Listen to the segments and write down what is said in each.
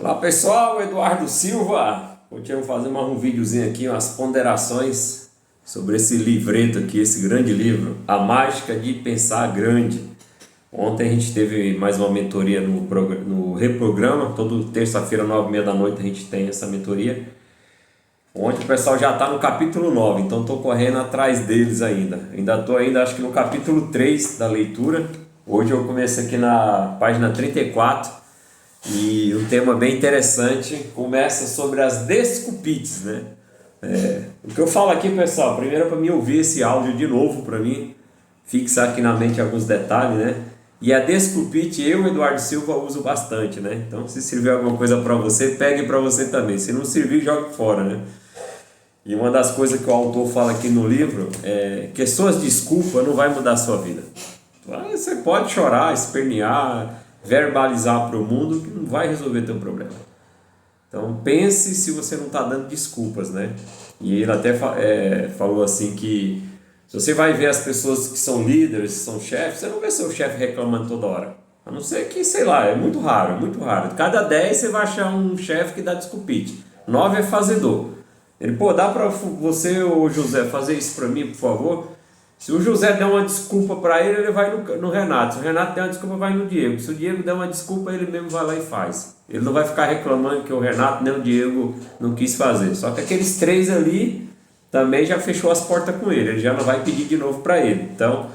Olá pessoal, Eduardo Silva. Hoje eu vou fazer mais um videozinho aqui, umas ponderações sobre esse livreto aqui, esse grande livro, A Mágica de Pensar Grande. Ontem a gente teve mais uma mentoria no Reprograma, toda terça-feira, 9h30 da noite a gente tem essa mentoria. Ontem o pessoal já está no capítulo 9, então estou correndo atrás deles ainda. Ainda estou acho que no capítulo 3 da leitura. Hoje eu comecei aqui na página 34. E um tema bem interessante, começa sobre as desculpites, né? O que eu falo aqui, pessoal, primeiro é para mim ouvir esse áudio de novo, para mim fixar aqui na mente alguns detalhes, né? E a desculpite eu, Eduardo Silva, uso bastante, né? Então, se servir alguma coisa para você, pegue para você também. Se não servir, jogue fora, né? E uma das coisas que o autor fala aqui no livro é que suas desculpas não vai mudar a sua vida. Você pode chorar, espernear, verbalizar para o mundo que não vai resolver teu problema. Então pense se você não está dando desculpas, né? E ele até falou assim que se você vai ver as pessoas que são líderes, que são chefes, você não vê seu chefe reclamando toda hora. A não ser que, sei lá, é muito raro, muito raro. Cada 10 você vai achar um chefe que dá desculpite. 9 é fazedor. Ele, dá para você, ô José, fazer isso para mim, por favor? Se o José der uma desculpa para ele, ele vai no Renato. Se o Renato der uma desculpa, vai no Diego. Se o Diego der uma desculpa, ele mesmo vai lá e faz. Ele não vai ficar reclamando que o Renato nem o Diego não quis fazer. Só que aqueles 3 ali também já fechou as portas com ele. Ele já não vai pedir de novo para ele. Então,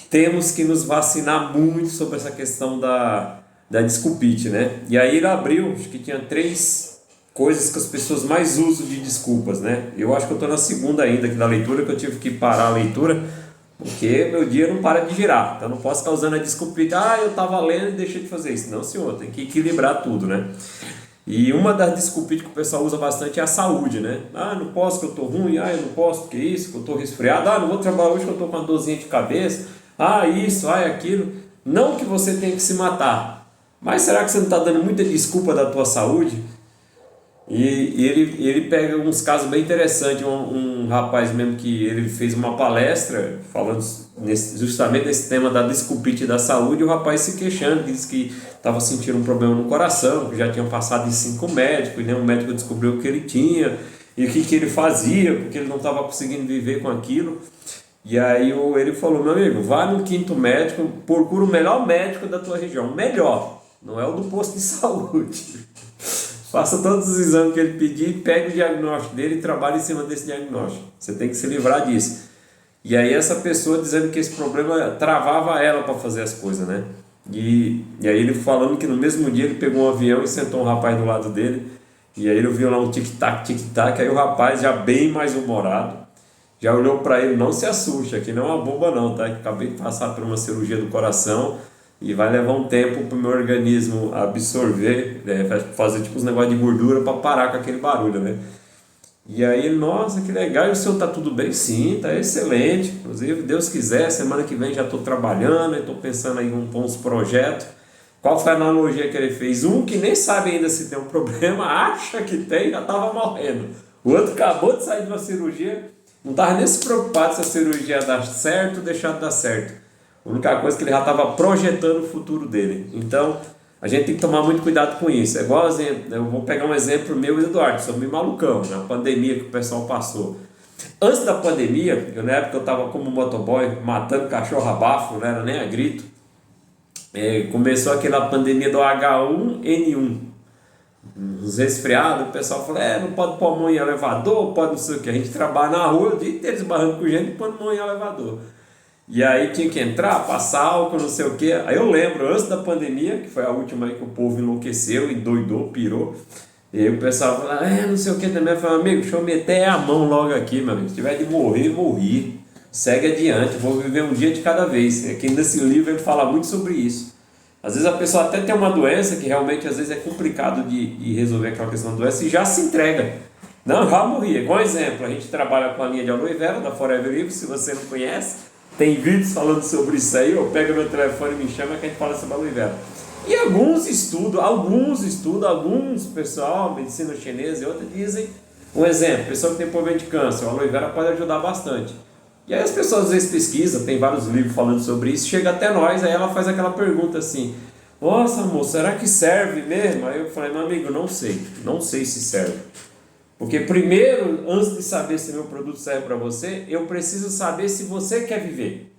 temos que nos vacinar muito sobre essa questão da desculpite, né? E aí ele abriu, acho que tinha 3 coisas que as pessoas mais usam de desculpas, né? Eu acho que eu estou na segunda ainda aqui da leitura, que eu tive que parar a leitura, porque meu dia não para de girar. Então eu não posso ficar usando a desculpa, eu estava lendo e deixei de fazer isso. Não, senhor, tem que equilibrar tudo, né? E uma das desculpas que o pessoal usa bastante é a saúde, né? Não posso que eu estou ruim, eu não posso porque isso, que eu estou resfriado, não vou trabalhar hoje que eu estou com uma dorzinha de cabeça, isso, aquilo. Não que você tenha que se matar, mas será que você não está dando muita desculpa da tua saúde? E ele pega uns casos bem interessantes, um rapaz mesmo que ele fez uma palestra falando justamente nesse tema da desculpite da saúde, e o rapaz se queixando, disse que estava sentindo um problema no coração, que já tinha passado em 5 médicos, e nenhum médico descobriu o que ele tinha, e o que ele fazia, porque ele não estava conseguindo viver com aquilo. E aí ele falou, meu amigo, vá no 5º médico, procura o melhor médico da tua região, melhor, não é o do posto de saúde. Faça todos os exames que ele pedir, pegue o diagnóstico dele e trabalhe em cima desse diagnóstico. Você tem que se livrar disso. E aí essa pessoa dizendo que esse problema travava ela para fazer as coisas, né? E aí ele falando que no mesmo dia ele pegou um avião e sentou um rapaz do lado dele. E aí ele viu lá um tic-tac, tic-tac. Aí o rapaz já bem mais humorado, já olhou para ele, não se assuste, aqui não é uma bomba não, tá? Acabei de passar por uma cirurgia do coração e vai levar um tempo para o meu organismo absorver, fazer tipo uns negócios de gordura para parar com aquele barulho, né? E aí, nossa, que legal, e o senhor tá tudo bem? Sim, tá excelente, inclusive, Deus quiser, semana que vem já estou trabalhando, estou pensando aí em uns projetos. Qual foi a analogia que ele fez? Um que nem sabe ainda se tem um problema, acha que tem, já estava morrendo. O outro acabou de sair de uma cirurgia, não estava nem se preocupado se a cirurgia ia dar certo ou deixar de dar certo. A única coisa que ele já estava projetando o futuro dele. Então, a gente tem que tomar muito cuidado com isso. É igual exemplo, eu vou pegar um exemplo meu e do Eduardo, sou meio malucão, na pandemia que o pessoal passou. Antes da pandemia, na época eu estava como motoboy, matando cachorro a bafo, não era nem a grito. Começou aquela pandemia do H1N1. Uns resfriados, o pessoal falou, não pode pôr a mão em elevador, pode não sei o que. A gente trabalha na rua o dia inteiro esbarrando com gente e pondo a mão em elevador. E aí tinha que entrar, passar álcool, não sei o que. Aí eu lembro, antes da pandemia, que foi a última aí que o povo enlouqueceu, endoidou, pirou. E aí o pessoal falou, não sei o que também. Eu falei, amigo, deixa eu meter a mão logo aqui, meu amigo. Se tiver de morrer, morri. Segue adiante, vou viver um dia de cada vez. Aqui nesse livro ele fala muito sobre isso. Às vezes a pessoa até tem uma doença que realmente às vezes é complicado de resolver aquela questão da doença e já se entrega. Não, já morri. Igual exemplo, a gente trabalha com a linha de aloe vera da Forever Livre, se você não conhece. Tem vídeos falando sobre isso aí, ou pega meu telefone e me chama que a gente fala sobre aloe vera. E alguns pessoal, medicina chinesa e outros dizem, um exemplo, pessoa que tem problema de câncer, a aloe vera pode ajudar bastante. E aí as pessoas às vezes pesquisam, tem vários livros falando sobre isso, chega até nós, aí ela faz aquela pergunta assim, Nossa, moço, será que serve mesmo? Aí eu falei, meu amigo, não sei se serve. Porque primeiro, antes de saber se meu produto serve para você, eu preciso saber se você quer viver.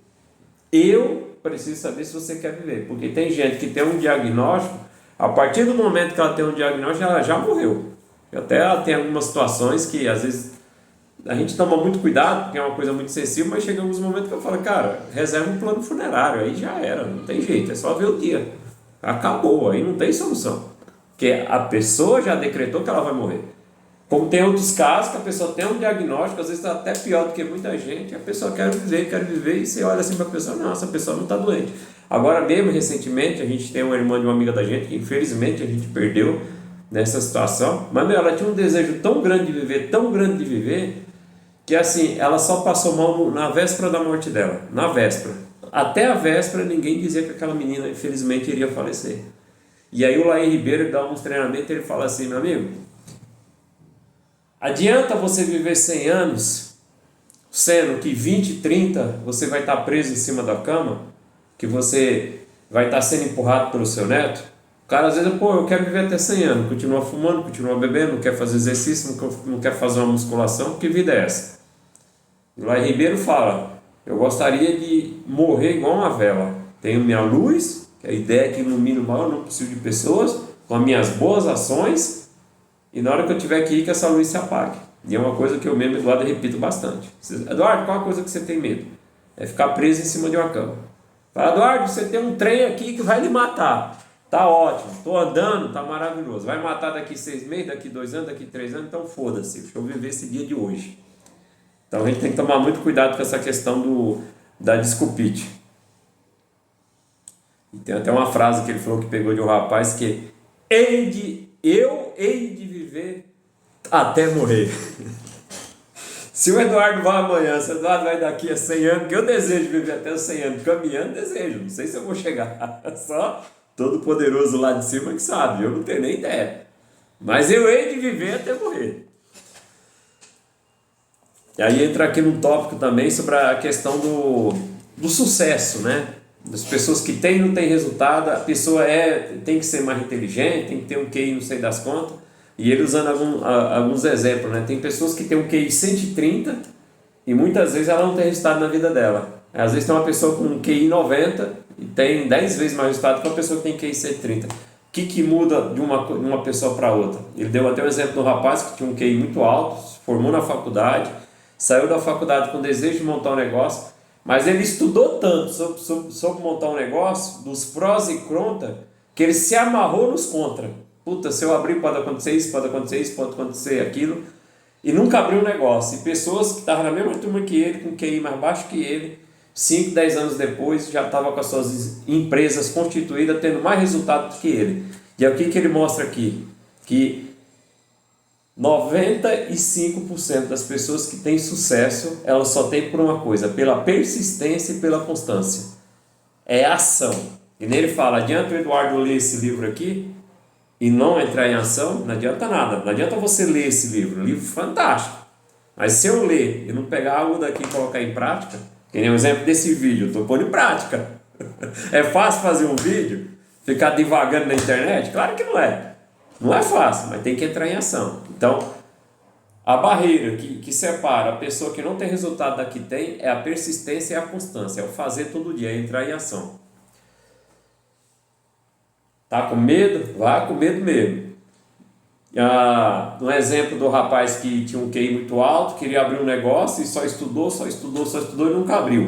Eu preciso saber se você quer viver. Porque tem gente que tem um diagnóstico, a partir do momento que ela tem um diagnóstico, ela já morreu. Até ela tem algumas situações que às vezes a gente toma muito cuidado, porque é uma coisa muito sensível, mas chega alguns momentos que eu falo, cara, reserva um plano funerário, aí já era, não tem jeito, é só ver o dia. Acabou, aí não tem solução. Porque a pessoa já decretou que ela vai morrer. Como tem outros casos que a pessoa tem um diagnóstico, às vezes está até pior do que muita gente, a pessoa quer viver, e você olha assim para a pessoa, não, essa pessoa não está doente. Agora mesmo, recentemente, a gente tem uma irmã de uma amiga da gente, que infelizmente a gente perdeu nessa situação, mas meu, ela tinha um desejo tão grande de viver, tão grande de viver, que assim, ela só passou mal na véspera da morte dela, na véspera. Até a véspera ninguém dizia que aquela menina infelizmente iria falecer. E aí o Laí Ribeiro dá uns treinamentos e ele fala assim, meu amigo, adianta você viver 100 anos, sendo que 20, 30 você vai estar preso em cima da cama, que você vai estar sendo empurrado pelo seu neto. O cara às vezes, pô, eu quero viver até 100 anos, continua fumando, continua bebendo, não quer fazer exercício, não quer fazer uma musculação, que vida é essa? O Lai Ribeiro fala, eu gostaria de morrer igual uma vela. Tenho minha luz, que a ideia é que ilumina o maior número possível de pessoas, com as minhas boas ações, e na hora que eu tiver que ir, que essa luz se apague. E é uma coisa que eu mesmo, Eduardo, repito bastante. Eduardo, qual a coisa que você tem medo? É ficar preso em cima de uma cama. Fala, Eduardo, você tem um trem aqui que vai lhe matar. Tá ótimo, tô andando, tá maravilhoso. Vai matar daqui 6 meses, daqui 2 anos, daqui 3 anos, então foda-se, deixa eu viver esse dia de hoje. Então a gente tem que tomar muito cuidado com essa questão da desculpite. E tem até uma frase que ele falou que pegou de um rapaz que eu hei de viver até morrer. Se o Eduardo vai amanhã, se o Eduardo vai daqui a 100 anos, que eu desejo viver até os 100 anos, caminhando, desejo, não sei se eu vou chegar, só todo poderoso lá de cima que sabe, eu não tenho nem ideia. Mas eu hei de viver até morrer. E aí entra aqui num tópico também sobre a questão do sucesso, né? Das pessoas que têm e não têm resultado, a pessoa tem que ser mais inteligente, tem que ter um QI não sei das contas, e ele usando alguns exemplos, né? Tem pessoas que têm um QI 130 e muitas vezes ela não tem resultado na vida dela. Às vezes tem uma pessoa com um QI 90 e tem 10 vezes mais resultado que uma pessoa que tem QI 130. O que muda de uma pessoa para outra? Ele deu até um exemplo de um rapaz que tinha um QI muito alto, se formou na faculdade, saiu da faculdade com desejo de montar um negócio, mas ele estudou tanto sobre montar um negócio, dos prós e contras, que ele se amarrou nos contra. Puta, se eu abrir pode acontecer isso, pode acontecer isso, pode acontecer aquilo, e nunca abriu um negócio. E pessoas que estavam na mesma turma que ele, com QI mais baixo que ele, 5, 10 anos depois, já estavam com as suas empresas constituídas, tendo mais resultado do que ele. E é o que ele mostra aqui? Que 95% das pessoas que têm sucesso, elas só têm por uma coisa, pela persistência e pela constância. É ação. E nele fala, adianta o Eduardo ler esse livro aqui e não entrar em ação? Não adianta nada. Não adianta você ler esse livro. Um livro fantástico. Mas se eu ler e não pegar algo daqui e colocar em prática, que nem o exemplo desse vídeo, eu estou pondo em prática. É fácil fazer um vídeo? Ficar divagando na internet? Claro que não é. Não é fácil, mas tem que entrar em ação. Então, a barreira que separa a pessoa que não tem resultado da que tem é a persistência e a constância, é o fazer todo dia, é entrar em ação. Tá com medo? Vá com medo mesmo. Um exemplo do rapaz que tinha um QI muito alto, queria abrir um negócio e só estudou e nunca abriu.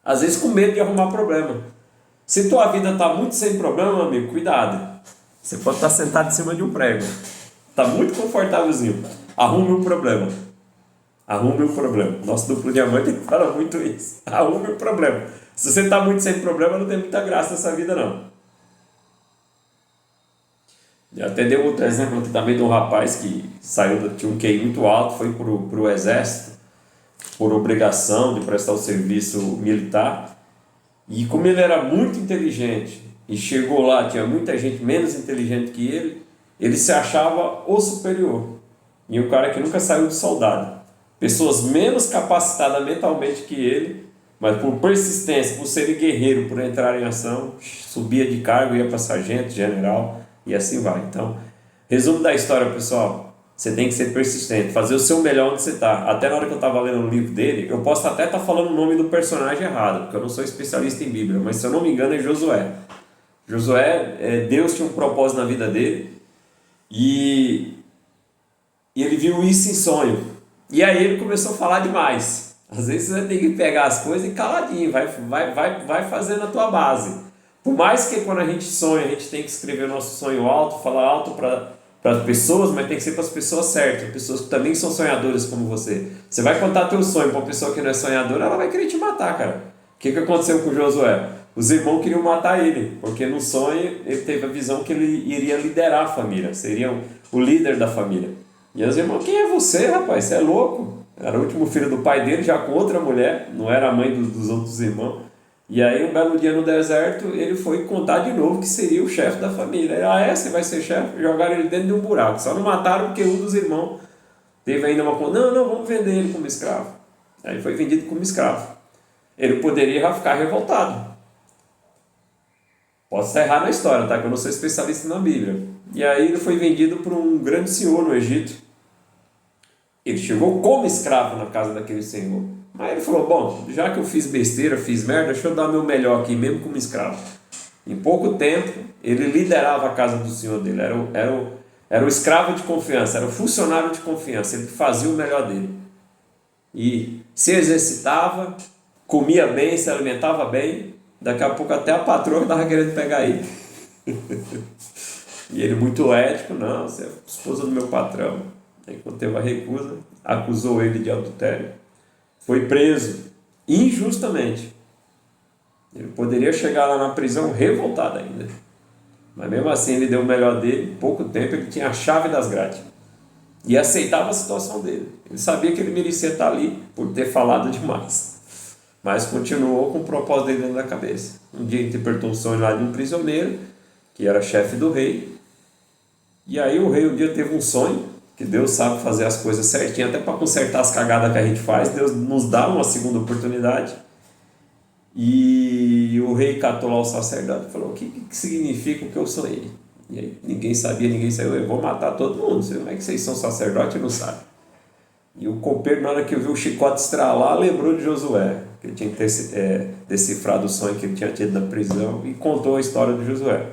Às vezes com medo de arrumar problema. Se tua vida está muito sem problema, meu amigo, cuidado. Você pode estar sentado em cima de um prego. Está muito confortávelzinho. Arrume um problema. Arrume um problema. Nosso duplo diamante fala muito isso. Arrume um problema. Se você está muito sem problema, não tem muita graça nessa vida, não. Já até deu outro exemplo aqui também de um rapaz que saiu, tinha um QI muito alto, foi para o exército, por obrigação de prestar o serviço militar. E como ele era muito inteligente e chegou lá, tinha muita gente menos inteligente que ele se achava o superior. E um cara que nunca saiu de soldado. Pessoas menos capacitadas mentalmente que ele mas por persistência, por ser guerreiro, por entrar em ação, subia de cargo, ia para sargento, general e assim vai. Então, resumo da história, pessoal: você tem que ser persistente, fazer o seu melhor onde você está. Até na hora que eu estava lendo o livro dele, eu posso até estar falando o nome do personagem errado, porque eu não sou especialista em Bíblia, mas se eu não me engano é Josué. Josué, Deus tinha um propósito na vida dele e ele viu isso em sonho. E aí ele começou a falar demais. Às vezes você tem que pegar as coisas e caladinho, vai fazendo a tua base. Por mais que quando a gente sonha, a gente tem que escrever o nosso sonho alto, falar alto para as pessoas, mas tem que ser para as pessoas certas, pessoas que também são sonhadoras como você. Você vai contar teu sonho para uma pessoa que não é sonhadora, ela vai querer te matar, cara. O que aconteceu com Josué? Os irmãos queriam matar ele, porque no sonho ele teve a visão que ele iria liderar a família, seria o líder da família. E os irmãos: quem é você, rapaz? Você é louco? Era o último filho do pai dele, já com outra mulher, não era a mãe dos outros irmãos. E aí, um belo dia no deserto, ele foi contar de novo que seria o chefe da família. Você vai ser chefe? Jogaram ele dentro de um buraco. Só não mataram porque um dos irmãos teve ainda uma conta: não, vamos vender ele como escravo. Aí foi vendido como escravo. Ele poderia ficar revoltado. Posso estar errado na história, tá? Que eu não sou especialista na Bíblia. E aí ele foi vendido por um grande senhor no Egito. Ele chegou como escravo na casa daquele senhor. Aí ele falou: bom, já que eu fiz besteira, fiz merda, deixa eu dar meu melhor aqui, mesmo como escravo. Em pouco tempo, ele liderava a casa do senhor dele. Era o escravo de confiança, era o funcionário de confiança. Ele fazia o melhor dele. E se exercitava, comia bem, se alimentava bem. Daqui a pouco até a patroa estava querendo pegar ele. E ele, muito ético: não, você é esposa do meu patrão. Aí, quando teve a recusa, acusou ele de adultério. Foi preso injustamente. Ele poderia chegar lá na prisão revoltado ainda. Mas mesmo assim ele deu o melhor dele. Em pouco tempo ele tinha a chave das grades. E aceitava a situação dele. Ele sabia que ele merecia estar ali por ter falado demais. Mas continuou com o propósito dele dentro da cabeça. Um dia interpretou um sonho lá de um prisioneiro, que era chefe do rei. E aí o rei um dia teve um sonho, que Deus sabe fazer as coisas certinho, até para consertar as cagadas que a gente faz. Deus nos dá uma segunda oportunidade. E o rei catou lá o sacerdote e falou: o que significa o que eu sonhei? E aí ninguém sabia, ninguém saiu: eu vou matar todo mundo. Como é que vocês são sacerdote e não sabem? E o copeiro, na hora que viu o chicote estralar, lembrou de Josué, que ele tinha decifrado o sonho que ele tinha tido na prisão, e contou a história de Josué.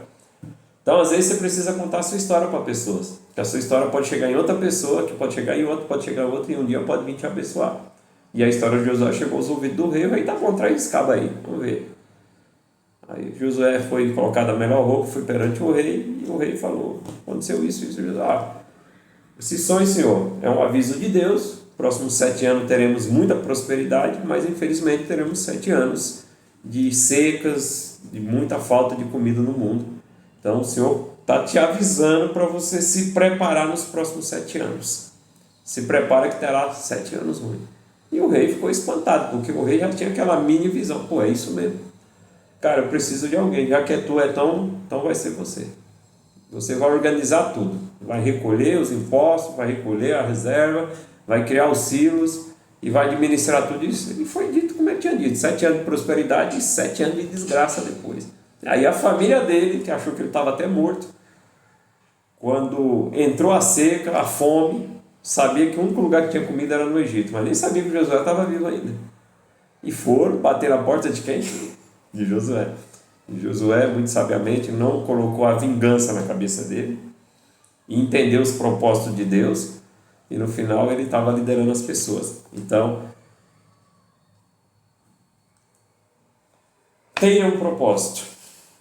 Então, às vezes, você precisa contar a sua história para pessoas. Que a sua história pode chegar em outra pessoa, que pode chegar em outra, pode chegar em outra, e um dia pode vir te abençoar. E a história de Josué chegou aos ouvidos do rei: o rei tá bom, traz esse cabo aí, vamos ver. Aí Josué foi colocado a melhor roupa, foi perante o rei, e o rei falou: aconteceu isso. Esse sonho, senhor, é um aviso de Deus. Próximos 7 anos teremos muita prosperidade, mas infelizmente teremos 7 anos de secas, de muita falta de comida no mundo. Então o Senhor está te avisando para você se preparar nos próximos 7 anos. Se prepara que terá 7 anos ruins. E o rei ficou espantado, porque o rei já tinha aquela mini visão: pô, é isso mesmo. Cara, eu preciso de alguém, já que tu é tão, então vai ser você. Você vai organizar tudo, vai recolher os impostos, vai recolher a reserva, vai criar os silos e vai administrar tudo isso. E foi dito como ele tinha dito: 7 anos de prosperidade e 7 anos de desgraça depois. Aí a família dele, que achou que ele estava até morto, quando entrou a seca, a fome, sabia que o único lugar que tinha comida era no Egito, mas nem sabia que Josué estava vivo ainda. E foram bater na porta de quem? De Josué. E Josué, muito sabiamente, não colocou a vingança na cabeça dele, e entendeu os propósitos de Deus, e no final ele estava liderando as pessoas. Então, tenha um propósito,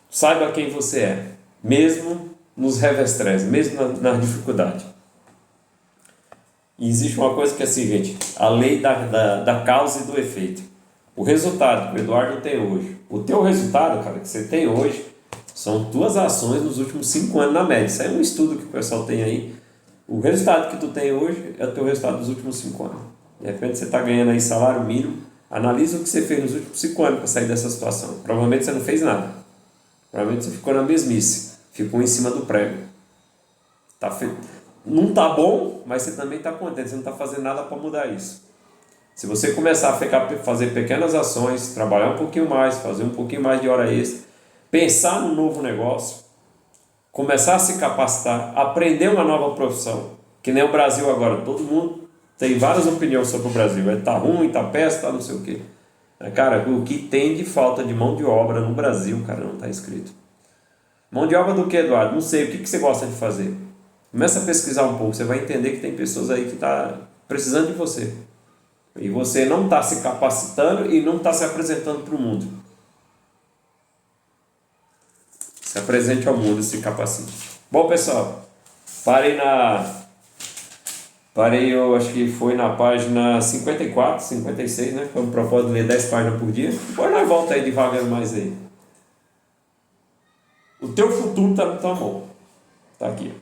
saiba quem você é, mesmo nos revés, mesmo na dificuldade. E existe uma coisa que é assim, gente: a lei da causa e do efeito. O resultado que o Eduardo tem hoje, o teu resultado, cara, que você tem hoje, são tuas ações nos últimos 5 anos na média. Isso é um estudo que o pessoal tem aí. O resultado que tu tem hoje é o teu resultado dos últimos 5 anos. De repente você está ganhando aí salário mínimo. Analisa o que você fez nos últimos 5 anos para sair dessa situação. Provavelmente você não fez nada. Provavelmente você ficou na mesmice. Ficou em cima do prego. Não está bom, mas você também está contente. Você não está fazendo nada para mudar isso. Se você começar a fazer pequenas ações, trabalhar um pouquinho mais, fazer um pouquinho mais de hora extra, pensar num novo negócio, começar a se capacitar, aprender uma nova profissão, que nem o Brasil agora, todo mundo tem várias opiniões sobre o Brasil, tá ruim, tá péssimo, tá não sei o quê. Cara, o que tem de falta de mão de obra no Brasil, cara, não está escrito. Mão de obra do que, Eduardo? Não sei, o que você gosta de fazer? Começa a pesquisar um pouco, você vai entender que tem pessoas aí que estão precisando de você. E você não está se capacitando e não está se apresentando para o mundo. Se apresente ao mundo e se capacite. Bom, pessoal, eu acho que foi na página 54, 56, né? Foi um propósito de ler 10 páginas por dia. Depois nós volta aí devagar mais aí. O teu futuro está na tua mão. Está aqui.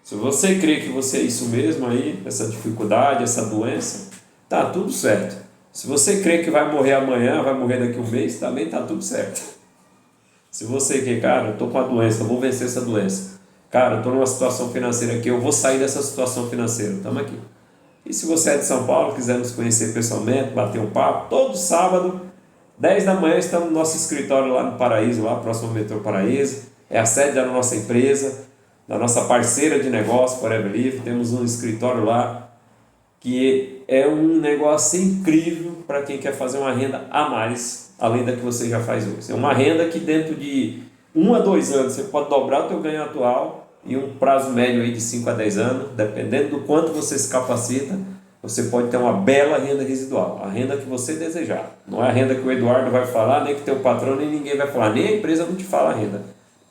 Se você crê que você é isso mesmo aí, essa dificuldade, essa doença, tá tudo certo. Se você crê que vai morrer amanhã, vai morrer daqui a um mês, também tá tudo certo. Se você crê, cara, eu tô com a doença, eu vou vencer essa doença. Cara, eu tô numa situação financeira aqui, eu vou sair dessa situação financeira. Estamos aqui. E se você é de São Paulo, quiser nos conhecer pessoalmente, bater um papo, todo sábado, 10 da manhã, estamos no nosso escritório lá no Paraíso, lá próximo ao metrô Paraíso. É a sede da nossa empresa, da nossa parceira de negócio, Forever Livre. Temos um escritório lá que é um negócio incrível para quem quer fazer uma renda a mais, além da que você já faz hoje. É uma renda que dentro de 1 a 2 anos você pode dobrar o teu ganho atual e um prazo médio aí de 5 a 10 anos, dependendo do quanto você se capacita, você pode ter uma bela renda residual, a renda que você desejar. Não é a renda que o Eduardo vai falar, nem que teu patrão, nem ninguém vai falar, nem a empresa não te fala a renda,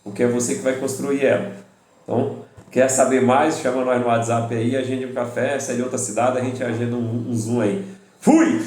porque é você que vai construir ela. Então, quer saber mais? Chama nós no WhatsApp aí, agende um café, sai de outra cidade, a gente agenda um Zoom aí. Fui!